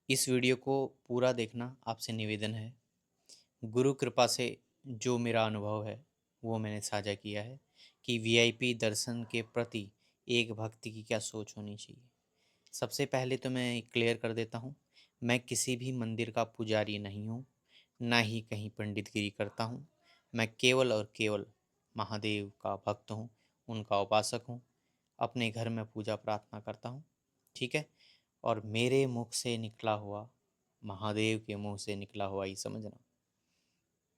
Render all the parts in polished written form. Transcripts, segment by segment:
इस वीडियो को पूरा देखना आपसे निवेदन है। गुरु कृपा से जो मेरा अनुभव है वो मैंने साझा किया है कि वीआईपी दर्शन के प्रति एक भक्ति की क्या सोच होनी चाहिए। सबसे पहले तो मैं क्लियर कर देता हूँ, मैं किसी भी मंदिर का पुजारी नहीं हूँ, ना ही कहीं पंडितगिरी करता हूँ। मैं केवल और केवल महादेव का भक्त हूँ, उनका उपासक हूँ। अपने घर में पूजा प्रार्थना करता हूँ, ठीक है। और मेरे मुख से निकला हुआ महादेव के मुंह से निकला हुआ ही समझना।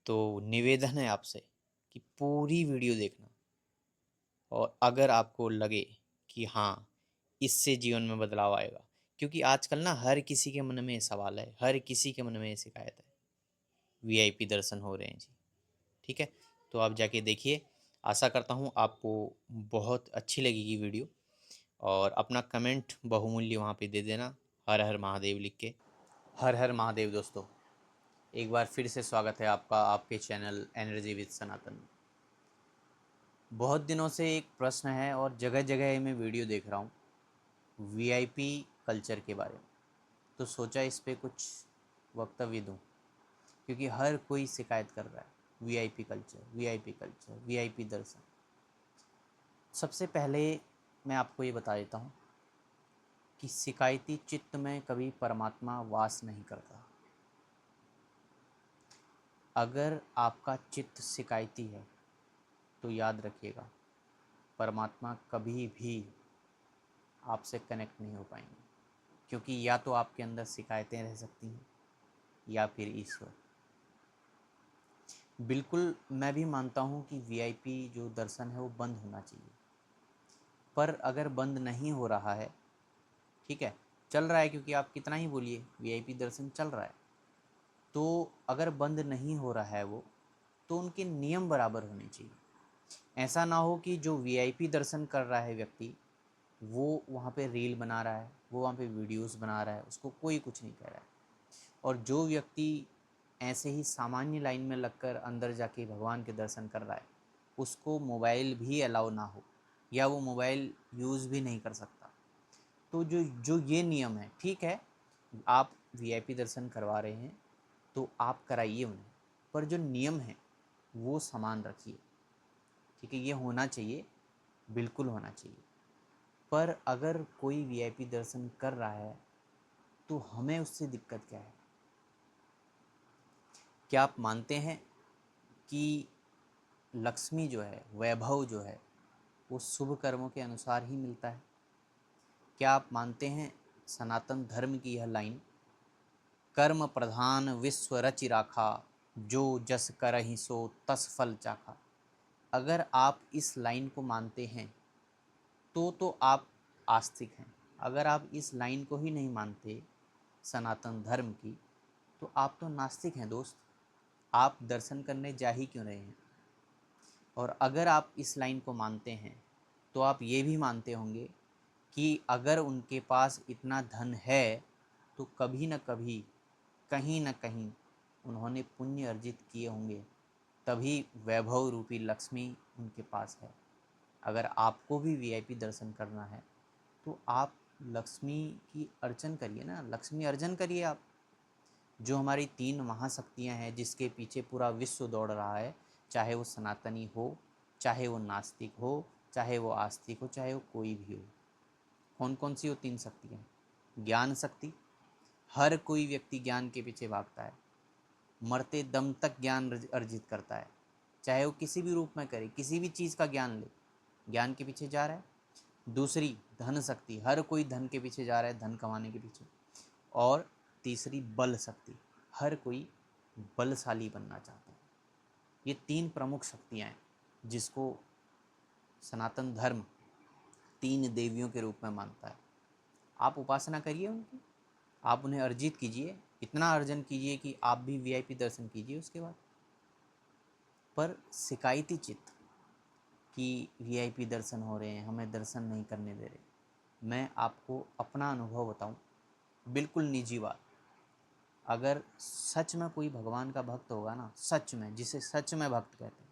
तो निवेदन है आपसे कि पूरी वीडियो देखना, और अगर आपको लगे कि हाँ, इससे जीवन में बदलाव आएगा, क्योंकि आजकल ना हर किसी के मन में ये सवाल है, हर किसी के मन में ये शिकायत है, वीआईपी दर्शन हो रहे हैं जी, ठीक है। तो आप जाके देखिए, आशा करता हूँ आपको बहुत अच्छी लगेगी वीडियो, और अपना कमेंट बहुमूल्य वहाँ पे दे देना, हर हर महादेव लिख के। हर हर महादेव दोस्तों, एक बार फिर से स्वागत है आपका आपके चैनल एनर्जी विद सनातन में। बहुत दिनों से एक प्रश्न है और जगह जगह मैं वीडियो देख रहा हूँ वीआईपी कल्चर के बारे में, तो सोचा इस पे कुछ वक्तव्य दूँ, क्योंकि हर कोई शिकायत कर रहा है VIP culture, VIP culture, VIP दर्शन। सबसे पहले मैं आपको ये बता देता हूँ कि शिकायती चित्त में कभी परमात्मा वास नहीं करता। अगर आपका चित्त शिकायती है तो याद रखिएगा, परमात्मा कभी भी आपसे कनेक्ट नहीं हो पाएंगे, क्योंकि या तो आपके अंदर शिकायतें रह सकती हैं या फिर ईश्वर। बिल्कुल मैं भी मानता हूँ कि वीआईपी जो दर्शन है वो बंद होना चाहिए, पर अगर बंद नहीं हो रहा है, ठीक है, चल रहा है, क्योंकि आप कितना ही बोलिए वीआईपी दर्शन चल रहा है, तो अगर बंद नहीं हो रहा है वो, तो उनके नियम बराबर होने चाहिए। ऐसा ना हो कि जो वीआईपी दर्शन कर रहा है व्यक्ति, वो वहाँ पे रील बना रहा है, वो वहाँ पे वीडियोस बना रहा है, उसको कोई कुछ नहीं कह रहा है, और जो व्यक्ति ऐसे ही सामान्य लाइन में लगकर अंदर जाके भगवान के दर्शन कर रहा है, उसको मोबाइल भी अलाउ ना हो, या वो मोबाइल यूज़ भी नहीं कर सकता। तो जो जो ये नियम है, ठीक है, आप वीआईपी दर्शन करवा रहे हैं तो आप कराइए उन्हें, पर जो नियम है वो समान रखिए, ठीक है। ये होना चाहिए, बिल्कुल होना चाहिए। पर अगर कोई वीआईपी दर्शन कर रहा है तो हमें उससे दिक्कत क्या है? क्या आप मानते हैं कि लक्ष्मी जो है, वैभव जो है, वो शुभ कर्मों के अनुसार ही मिलता है? क्या आप मानते हैं सनातन धर्म की यह लाइन, कर्म प्रधान विश्व रचि राखा, जो जस करहि सो तस फल चाखा? अगर आप इस लाइन को मानते हैं तो आप आस्तिक हैं। अगर आप इस लाइन को ही नहीं मानते सनातन धर्म की, तो आप तो नास्तिक हैं दोस्त। आप दर्शन करने जा ही क्यों रहे हैं? और अगर आप इस लाइन को मानते हैं तो आप ये भी मानते होंगे कि अगर उनके पास इतना धन है तो कभी न कभी, कहीं न कहीं उन्होंने पुण्य अर्जित किए होंगे, तभी वैभव रूपी लक्ष्मी उनके पास है। अगर आपको भी वीआईपी दर्शन करना है तो आप लक्ष्मी की अर्चन करिए ना, लक्ष्मी अर्जन करिए आप। जो हमारी तीन महाशक्तियाँ हैं जिसके पीछे पूरा विश्व दौड़ रहा है, चाहे वो सनातनी हो, चाहे वो नास्तिक हो, चाहे वो आस्तिक हो, चाहे वो कोई भी हो। कौन कौन सी वो तीन शक्तियाँ? ज्ञान शक्ति, हर कोई व्यक्ति ज्ञान के पीछे भागता है, मरते दम तक ज्ञान अर्जित करता है, चाहे वो किसी भी रूप में करे, किसी भी चीज़ का ज्ञान ले, ज्ञान के पीछे जा रहा है। दूसरी धन शक्ति, हर कोई धन के पीछे जा रहा है, धन कमाने के पीछे। और तीसरी बल शक्ति, हर कोई बलशाली बनना चाहता है। ये तीन प्रमुख शक्तियाँ हैं जिसको सनातन धर्म तीन देवियों के रूप में मानता है। आप उपासना करिए उनकी, आप उन्हें अर्जित कीजिए, इतना अर्जन कीजिए कि आप भी वीआईपी दर्शन कीजिए उसके बाद। पर शिकायती चित्त कि वीआईपी दर्शन हो रहे हैं, हमें दर्शन नहीं करने दे रहे, मैं आपको अपना अनुभव बताऊं, बिल्कुल निजी बात। अगर सच में कोई भगवान का भक्त होगा ना, सच में, जिसे सच में भक्त कहते हैं,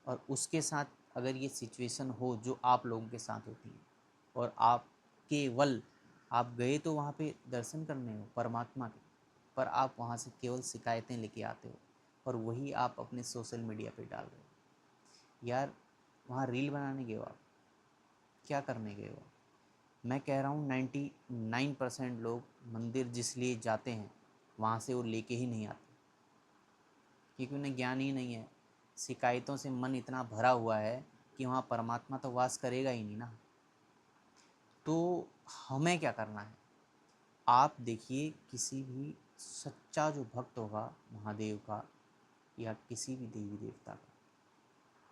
और उसके साथ अगर ये सिचुएशन हो जो आप लोगों के साथ होती है, और आप केवल आप गए तो वहाँ पे दर्शन करने हो परमात्मा के, पर आप वहाँ से केवल शिकायतें लेके आते हो और वही आप अपने सोशल मीडिया पे डाल रहे हो। यार वहाँ रील बनाने गए हो, आप क्या करने गए हो? मैं कह रहा हूँ 99% लोग मंदिर जिस लिए जाते हैं वहाँ से वो लेके ही नहीं आते, क्योंकि उन्हें ज्ञान ही नहीं है। शिकायतों से मन इतना भरा हुआ है कि वहाँ परमात्मा तो वास करेगा ही नहीं ना। तो हमें क्या करना है? आप देखिए, किसी भी सच्चा जो भक्त होगा महादेव का या किसी भी देवी देवता का,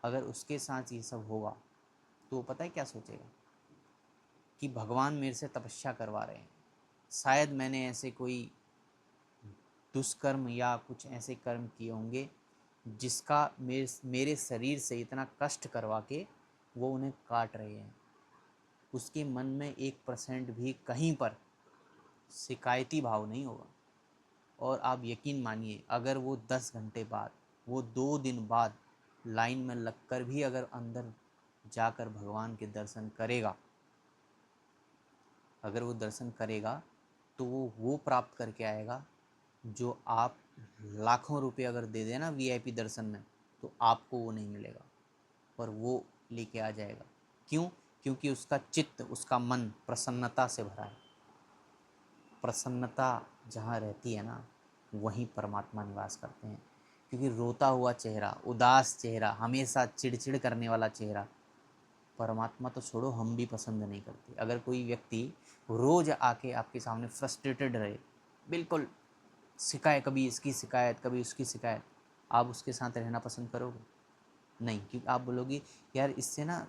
अगर उसके साथ ये सब होगा तो वो पता है क्या सोचेगा कि भगवान मेरे से तपस्या करवा रहे हैं, शायद मैंने ऐसे कोई दुष्कर्म या कुछ ऐसे कर्म किए होंगे जिसका मेरे शरीर से इतना कष्ट करवा के वो उन्हें काट रहे हैं। उसके मन में 1% भी कहीं पर शिकायती भाव नहीं होगा। और आप यकीन मानिए, अगर वो 10 घंटे बाद, वो 2 दिन बाद लाइन में लगकर भी अगर अंदर जाकर भगवान के दर्शन करेगा, अगर वो दर्शन करेगा तो वो प्राप्त करके आएगा जो आप लाखों रुपए अगर दे देना वीआईपी दर्शन में तो आपको वो नहीं मिलेगा, पर वो लेके आ जाएगा। क्यों? क्योंकि उसका चित्त, उसका मन प्रसन्नता से भरा है। प्रसन्नता जहाँ रहती है ना, वहीं परमात्मा निवास करते हैं। क्योंकि रोता हुआ चेहरा, उदास चेहरा, हमेशा चिड़चिड़ करने वाला चेहरा परमात्मा तो छोड़ो, हम भी पसंद नहीं करते। अगर कोई व्यक्ति रोज आके आपके सामने फ्रस्ट्रेटेड रहे, बिल्कुल शिकायत, कभी इसकी शिकायत कभी उसकी शिकायत, आप उसके साथ रहना पसंद करोगे? नहीं, क्योंकि आप बोलोगे यार इससे ना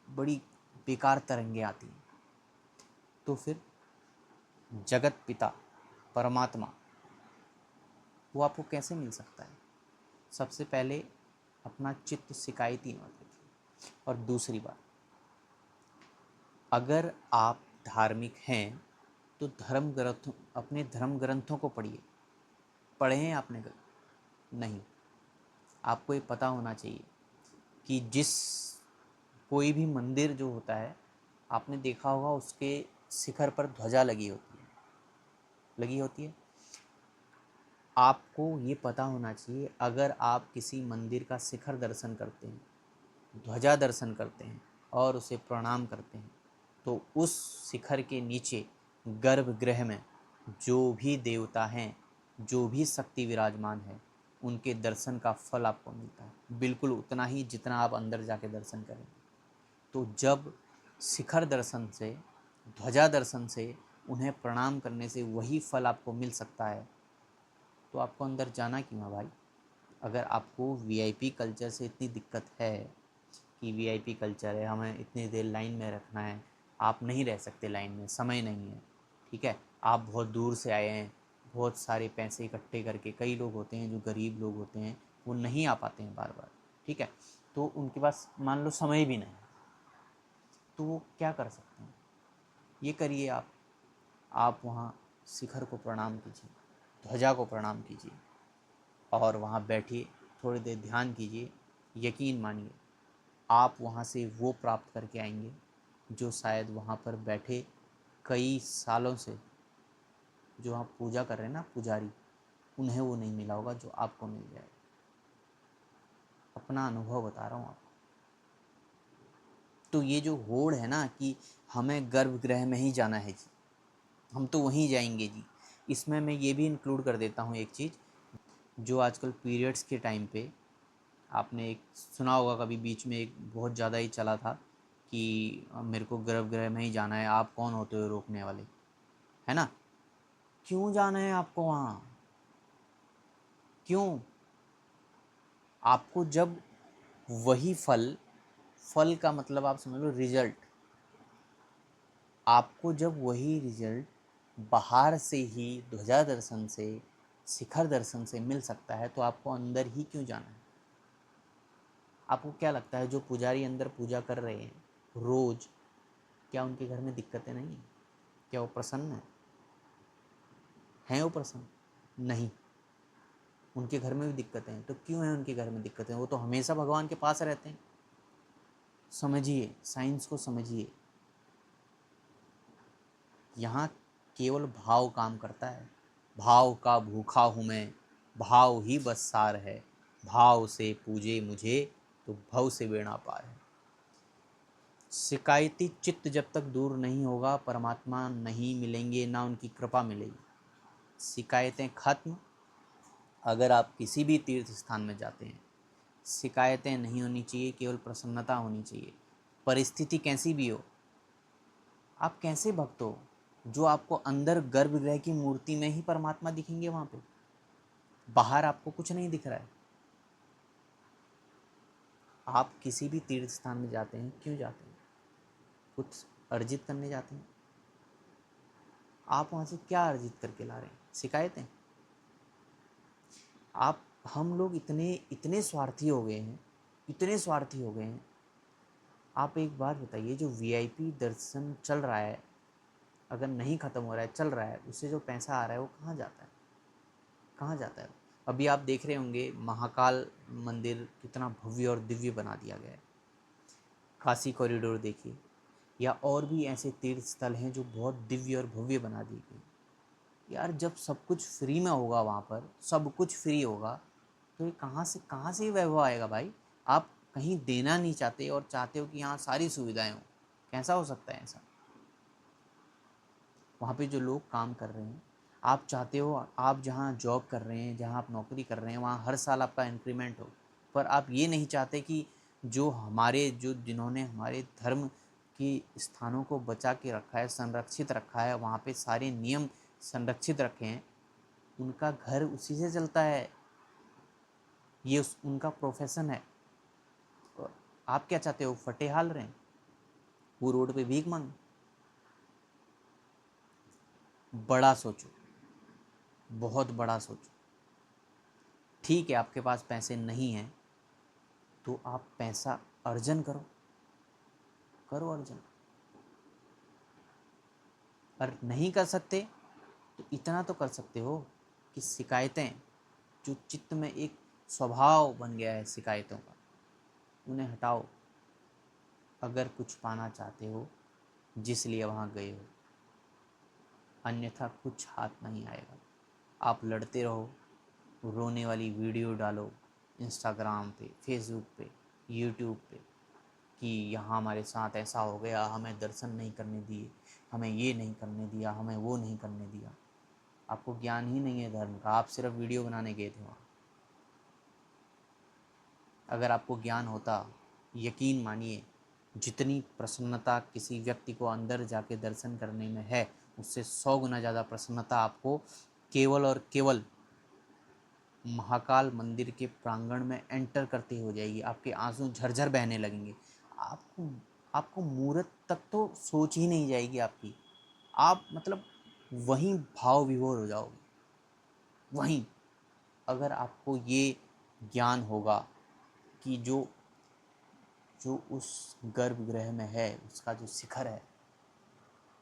बड़ी बेकार तरंगे आती हैं। तो फिर जगत पिता परमात्मा वो आपको कैसे मिल सकता है? सबसे पहले अपना चित्त शिकायती मत रखिए। और दूसरी बात, अगर आप धार्मिक हैं तो अपने धर्म ग्रंथों को पढ़िए। पढ़े हैं आपने? नहीं। आपको ये पता होना चाहिए कि कोई भी मंदिर जो होता है, आपने देखा होगा उसके शिखर पर ध्वजा लगी होती है। आपको ये पता होना चाहिए, अगर आप किसी मंदिर का शिखर दर्शन करते हैं, ध्वजा दर्शन करते हैं और उसे प्रणाम करते हैं, तो उस शिखर के नीचे गर्भगृह में जो भी देवता हैं, जो भी शक्ति विराजमान है, उनके दर्शन का फल आपको मिलता है, बिल्कुल उतना ही जितना आप अंदर जाके दर्शन करें। तो जब शिखर दर्शन से, ध्वजा दर्शन से, उन्हें प्रणाम करने से वही फल आपको मिल सकता है, तो आपको अंदर जाना क्यों है भाई? अगर आपको वीआईपी कल्चर से इतनी दिक्कत है कि वीआईपी कल्चर है, हमें इतनी देर लाइन में रखना है, आप नहीं रह सकते लाइन में, समय नहीं है, ठीक है, आप बहुत दूर से आए हैं, बहुत सारे पैसे इकट्ठे करके, कई लोग होते हैं जो गरीब लोग होते हैं वो नहीं आ पाते हैं बार बार, ठीक है, तो उनके पास मान लो समय भी नहीं, तो वो क्या कर सकते हैं? ये करिए आप वहाँ शिखर को प्रणाम कीजिए, ध्वजा को प्रणाम कीजिए और वहाँ बैठिए, थोड़ी देर ध्यान कीजिए। यकीन मानिए, आप वहाँ से वो प्राप्त करके आएंगे जो शायद वहाँ पर बैठे कई सालों से जो आप पूजा कर रहे हैं ना, पुजारी, उन्हें वो नहीं मिला होगा जो आपको मिल जाए। अपना अनुभव बता रहा हूँ आपको। तो ये जो होड़ है ना कि हमें गर्भगृह में ही जाना है जी, हम तो वहीं जाएंगे जी, इसमें मैं ये भी इंक्लूड कर देता हूँ एक चीज़, जो आजकल पीरियड्स के टाइम पे आपने एक सुना होगा, कभी बीच में एक बहुत ज़्यादा ही चला था कि मेरे को गर्भगृह में ही जाना है, आप कौन होते हो रोकने वाले, है ना? क्यों जाना है आपको वहाँ? क्यों? आपको जब वही फल का मतलब आप समझ लो रिजल्ट, आपको जब वही रिजल्ट बाहर से ही ध्वजा दर्शन से, शिखर दर्शन से मिल सकता है, तो आपको अंदर ही क्यों जाना है? आपको क्या लगता है जो पुजारी अंदर पूजा कर रहे हैं रोज, क्या उनके घर में दिक्कतें नहीं हैं? क्या वो प्रसन्न हैं वो प्रसन्न? नहीं, उनके घर में भी दिक्कतें हैं। तो क्यों है उनके घर में दिक्कतें? वो तो हमेशा भगवान के पास रहते हैं। समझिए, साइंस को समझिए। यहाँ केवल भाव काम करता है। भाव का भूखा हूँ मैं, भाव ही बस सार है, भाव से पूजे मुझे तो भव से बेड़ा पार है। शिकायती चित्त जब तक दूर नहीं होगा, परमात्मा नहीं मिलेंगे, ना उनकी कृपा मिलेगी। शिकायतें खत्म। अगर आप किसी भी तीर्थ स्थान में जाते हैं, शिकायतें नहीं होनी चाहिए, केवल प्रसन्नता होनी चाहिए। परिस्थिति कैसी भी हो, आप कैसे भक्त हो, जो आपको अंदर गर्भगृह की मूर्ति में ही परमात्मा दिखेंगे। वहाँ पे बाहर आपको कुछ नहीं दिख रहा है। आप किसी भी तीर्थ स्थान में जाते हैं, क्यों जाते हैं? कुछ अर्जित करने जाते हैं। आप वहाँ से क्या अर्जित करके ला रहे हैं? शिकायतें। आप हम लोग इतने इतने स्वार्थी हो गए हैं, इतने स्वार्थी हो गए हैं। आप एक बात बताइए, जो वीआईपी दर्शन चल रहा है, अगर नहीं ख़त्म हो रहा है, चल रहा है, उससे जो पैसा आ रहा है वो कहाँ जाता है? कहाँ जाता है? अभी आप देख रहे होंगे महाकाल मंदिर कितना भव्य और दिव्य बना दिया गया है। काशी कॉरिडोर देखिए, या और भी ऐसे तीर्थ स्थल हैं जो बहुत दिव्य और भव्य बना दिए गए। यार जब सब कुछ फ्री में होगा, वहाँ पर सब कुछ फ्री होगा, तो ये कहाँ से वैभव आएगा भाई? आप कहीं देना नहीं चाहते और चाहते हो कि यहाँ सारी सुविधाएं हों। कैसा हो सकता है ऐसा? वहाँ पे जो लोग काम कर रहे हैं, आप चाहते हो आप जहाँ जॉब कर रहे हैं, जहाँ आप नौकरी कर रहे हैं, वहाँ हर साल आपका इंक्रीमेंट हो, पर आप ये नहीं चाहते कि जिन्होंने हमारे धर्म की स्थानों को बचा के रखा है, संरक्षित रखा है, वहाँ पे सारे नियम संरक्षित रखे हैं, उनका घर उसी से चलता है, ये उनका प्रोफेशन है। और आप क्या चाहते हो? फटे हाल रहे हैं, वो रोड पे भीख मांगे? बड़ा सोचो, बहुत बड़ा सोचो। ठीक है, आपके पास पैसे नहीं हैं तो आप पैसा अर्जन करो, करो अर्जन। और नहीं कर सकते तो इतना तो कर सकते हो कि शिकायतें, जो चित्त में एक स्वभाव बन गया है शिकायतों का, उन्हें हटाओ। अगर कुछ पाना चाहते हो, जिस लिए वहाँ गए हो, अन्यथा कुछ हाथ नहीं आएगा। आप लड़ते रहो, रोने वाली वीडियो डालो इंस्टाग्राम पे, फेसबुक पे, यूट्यूब पे, कि यहाँ हमारे साथ ऐसा हो गया, हमें दर्शन नहीं करने दिए, हमें ये नहीं करने दिया, हमें वो नहीं करने दिया। आपको ज्ञान ही नहीं है धर्म का, आप सिर्फ वीडियो बनाने गए थे वहाँ। अगर आपको ज्ञान होता, यकीन मानिए, जितनी प्रसन्नता किसी व्यक्ति को अंदर जाके दर्शन करने में है, उससे 100 गुना ज़्यादा प्रसन्नता आपको केवल और केवल महाकाल मंदिर के प्रांगण में एंटर करते हो जाएगी। आपके आंसू झरझर बहने लगेंगे। आपको आपको मूर्त तक तो सोच ही नहीं जाएगी आपकी। आप मतलब वहीं भाव विभोर हो जाओगे, वहीं। अगर आपको ये ज्ञान होगा कि जो जो उस गर्भगृह में है, उसका जो शिखर है,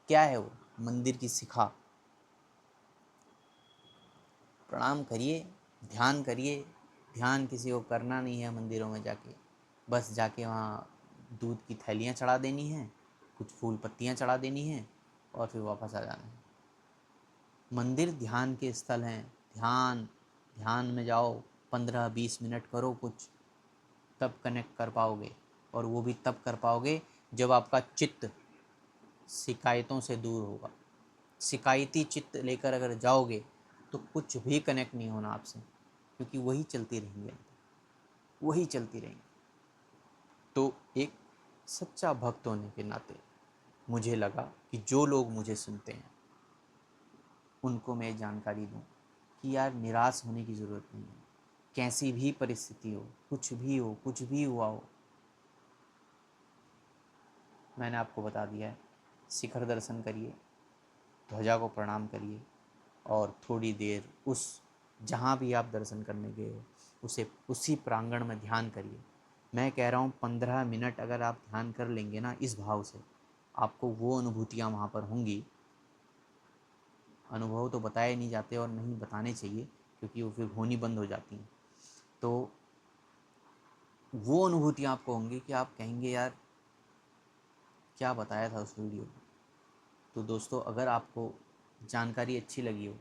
क्या है वो? मंदिर की शिखा। प्रणाम करिए, ध्यान करिए। ध्यान किसी को करना नहीं है मंदिरों में जाके, बस जाके वहाँ दूध की थैलियाँ चढ़ा देनी हैं, कुछ फूल पत्तियाँ चढ़ा देनी हैं और फिर वापस आ जाना है। मंदिर ध्यान के स्थल हैं। ध्यान में जाओ, 15-20 मिनट करो कुछ, तब कनेक्ट कर पाओगे। और वो भी तब कर पाओगे जब आपका चित्त शिकायतों से दूर होगा। शिकायती चित्त लेकर अगर जाओगे तो कुछ भी कनेक्ट नहीं होना आपसे, क्योंकि वही चलती रहेंगे, वही चलती रहेंगी। तो एक सच्चा भक्त होने के नाते मुझे लगा कि जो लोग मुझे सुनते हैं उनको मैं जानकारी दूं कि यार निराश होने की ज़रूरत नहीं है। कैसी भी परिस्थिति हो, कुछ भी हो, कुछ भी हुआ हो, मैंने आपको बता दिया है। शिखर दर्शन करिए, ध्वजा को प्रणाम करिए, और थोड़ी देर उस जहाँ भी आप दर्शन करने गए हो उसी प्रांगण में ध्यान करिए। मैं कह रहा हूँ 15 मिनट अगर आप ध्यान कर लेंगे ना इस भाव से, आपको वो अनुभूतियाँ वहाँ पर होंगी। अनुभव तो बताए नहीं जाते और नहीं बताने चाहिए, क्योंकि वो फिर होनी बंद हो जाती हैं। तो वो अनुभूतियाँ आपको होंगी कि आप कहेंगे यार क्या बताया था उस वीडियो में। तो दोस्तों, अगर आपको जानकारी अच्छी लगी हो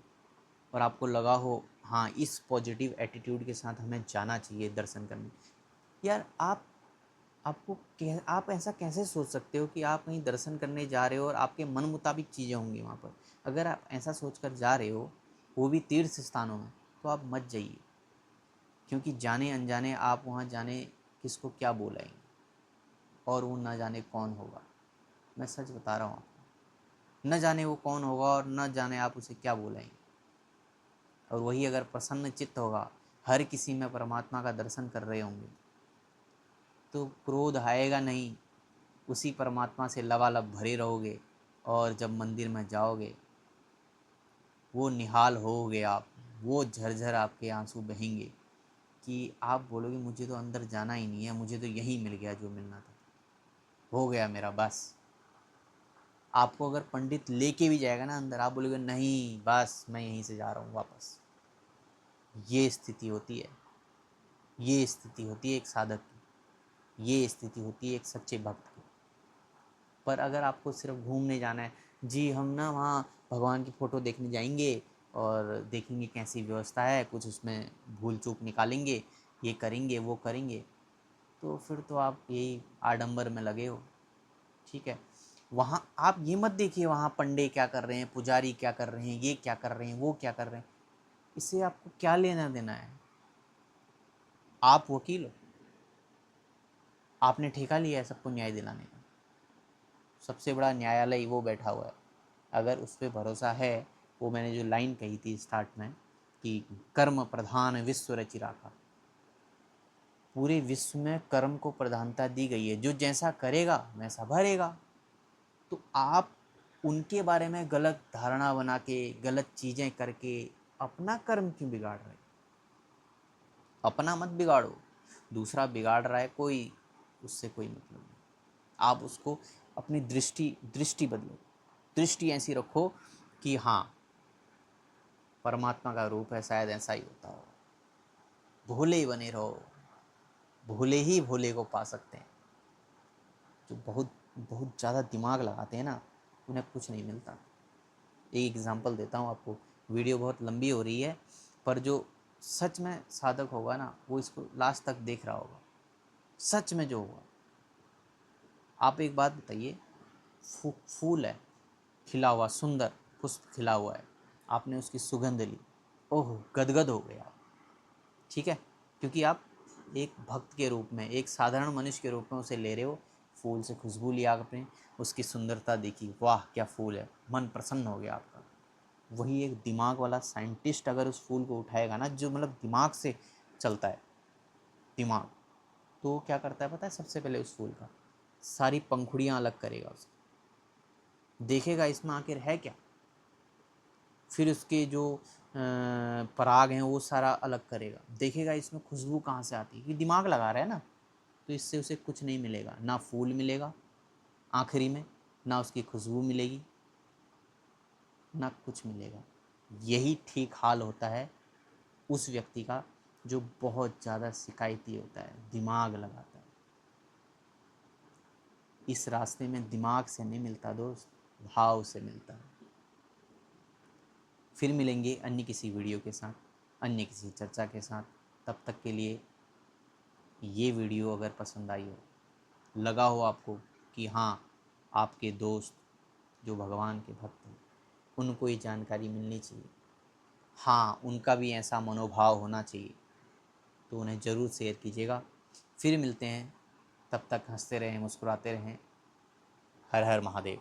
और आपको लगा हो हाँ इस पॉजिटिव एटीट्यूड के साथ हमें जाना चाहिए दर्शन करने, यार आप ऐसा कैसे सोच सकते हो कि आप कहीं दर्शन करने जा रहे हो और आपके मन मुताबिक चीज़ें होंगी वहाँ पर। अगर आप ऐसा सोचकर जा रहे हो, वो भी तीर्थ स्थानों में, तो आप मत जाइए, क्योंकि जाने अनजाने आप वहाँ जाने किसको क्या बोलेंगे और वो ना जाने कौन होगा। मैं सच बता रहा हूँ आपको, न जाने वो कौन होगा और न जाने आप उसे क्या बोलेंगे। और वही अगर प्रसन्न चित्त होगा, हर किसी में परमात्मा का दर्शन कर रहे होंगे, तो क्रोध आएगा नहीं, उसी परमात्मा से लबालब भरे रहोगे। और जब मंदिर में जाओगे, वो निहाल होगे आप, वो झरझर आपके आंसू बहेंगे कि आप बोलोगे मुझे तो अंदर जाना ही नहीं है, मुझे तो यही मिल गया जो मिलना था, हो गया मेरा बस। आपको अगर पंडित लेके भी जाएगा ना अंदर, आप बोलोगे नहीं बस मैं यहीं से जा रहा हूँ वापस। ये स्थिति होती है, ये स्थिति होती है एक साधक की, ये स्थिति होती है एक सच्चे भक्त की। पर अगर आपको सिर्फ घूमने जाना है, जी हम ना वहाँ भगवान की फ़ोटो देखने जाएंगे और देखेंगे कैसी व्यवस्था है, कुछ उसमें भूल चूक निकालेंगे, ये करेंगे वो करेंगे, तो फिर तो आप यही आडंबर में लगे हो। ठीक है, वहाँ आप ये मत देखिए वहाँ पंडे क्या कर रहे हैं, पुजारी क्या कर रहे हैं, ये क्या कर रहे हैं, वो क्या कर रहे हैं, इससे आपको क्या लेना देना है। आप वकील हो, आपने ठेका लिया है सबको न्याय दिलाने का। सबसे बड़ा न्यायालय वो बैठा हुआ है, अगर उस पर भरोसा है, वो मैंने जो लाइन कही थी स्टार्ट में कि कर्म प्रधान विश्व रचि राखा, पूरे विश्व में कर्म को प्रधानता दी गई है, जो जैसा करेगा वैसा भरेगा। तो आप उनके बारे में गलत धारणा बना के, गलत चीज़ें करके अपना कर्म क्यों बिगाड़ रहे? अपना मत बिगाड़ो, दूसरा बिगाड़ रहा है कोई, उससे कोई मतलब नहीं। आप उसको अपनी दृष्टि बदलो, दृष्टि ऐसी रखो कि हाँ परमात्मा का रूप है, शायद ऐसा ही होता हो। भोले ही बने रहो, भोले ही भोले को पा सकते हैं। जो बहुत बहुत ज़्यादा दिमाग लगाते हैं ना, उन्हें कुछ नहीं मिलता। एक एग्जांपल देता हूँ आपको, वीडियो बहुत लंबी हो रही है, पर जो सच में साधक होगा ना, वो इसको लास्ट तक देख रहा होगा, सच में जो होगा। आप एक बात बताइए, फूल है खिला हुआ, सुंदर पुष्प खिला हुआ है, आपने उसकी सुगंध ली, ओह गदगद हो गया। ठीक है, क्योंकि आप एक भक्त के रूप में, एक साधारण मनुष्य के रूप में उसे ले रहे हो। फूल से खुशबू लिया आपने, उसकी सुंदरता देखी, वाह क्या फूल है, मन प्रसन्न हो गया आपका। वही एक दिमाग वाला साइंटिस्ट अगर उस फूल को उठाएगा ना, जो मतलब दिमाग से चलता है दिमाग, तो क्या करता है पता है? सबसे पहले उस फूल का सारी पंखुड़ियाँ अलग करेगा, उसकी देखेगा इसमें आखिर है क्या, फिर उसके जो पराग हैं वो सारा अलग करेगा, देखेगा इसमें खुशबू कहाँ से आती है, क्योंकि दिमाग लगा रहा है ना। तो इससे उसे कुछ नहीं मिलेगा, ना फूल मिलेगा आखिरी में, ना उसकी खुशबू मिलेगी, ना कुछ मिलेगा। यही ठीक हाल होता है उस व्यक्ति का जो बहुत ज़्यादा शिकायती होता है, दिमाग लगाता है। इस रास्ते में दिमाग से नहीं मिलता दोस्त, भाव से मिलता है। फिर मिलेंगे अन्य किसी वीडियो के साथ, अन्य किसी चर्चा के साथ। तब तक के लिए ये वीडियो अगर पसंद आई हो, लगा हो आपको कि हाँ आपके दोस्त जो भगवान के भक्त हैं उनको ये जानकारी मिलनी चाहिए, हाँ उनका भी ऐसा मनोभाव होना चाहिए, तो उन्हें ज़रूर शेयर कीजिएगा। फिर मिलते हैं, तब तक हंसते रहें, मुस्कुराते रहें। हर हर महादेव।